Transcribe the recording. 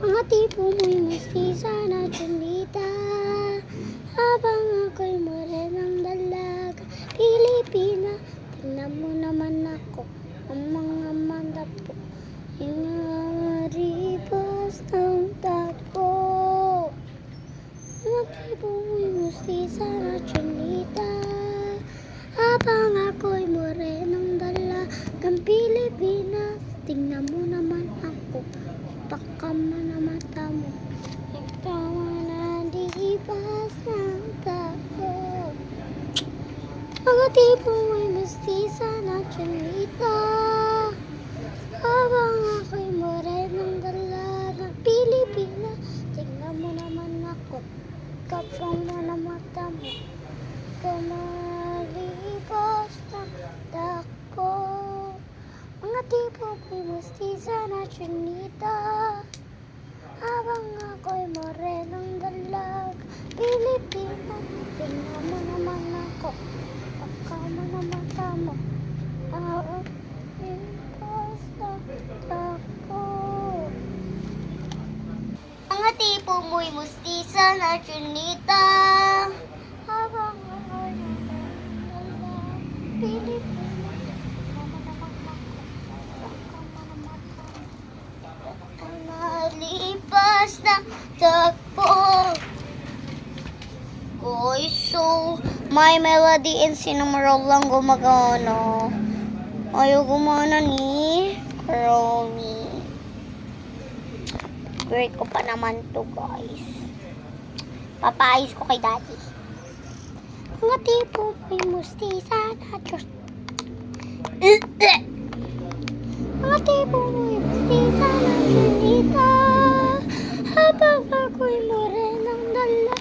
Mga tipo mo'y mestiza na Cholita, habang ako'y morenang dalaga Pilipina. Tingnan mo naman ako, ang mga mata po, yung mga ribas ng tato. Mga tipo mo'y mestiza na Cholita, habang ako'y morenang dalagang Pilipina. Tingnan mo naman ako, baka man ang mata mo, ikaw na lipas ng tapo. Mga tipo mo'y mestiza na Cholita, habang ako'y morenang dalagang Pilipina. Tingnan mo naman ako, kapang man ang mata mo, kumalipas ng takbo. Mga tipo mo'y mestiza na Cholita, habang ako'y morenang dalag Pilipina. Tingnan mo naman ako, baka man ang mata mo, lipas ng takbo. Mga tipo mo'y mestiza na Cholita, habang ako'y morenang dalag Pilipina. Malipas na takbo. Guys, so may melody and sinumarol lang gumagana. Ayaw gumana ni Romy. Great ko pa naman to, guys. Papayos ko kay daddy. Mga tipo mo'y mestiza na Diyos. Mga tipo mo'y mestiza na Cholita, habang ako'y morenang dala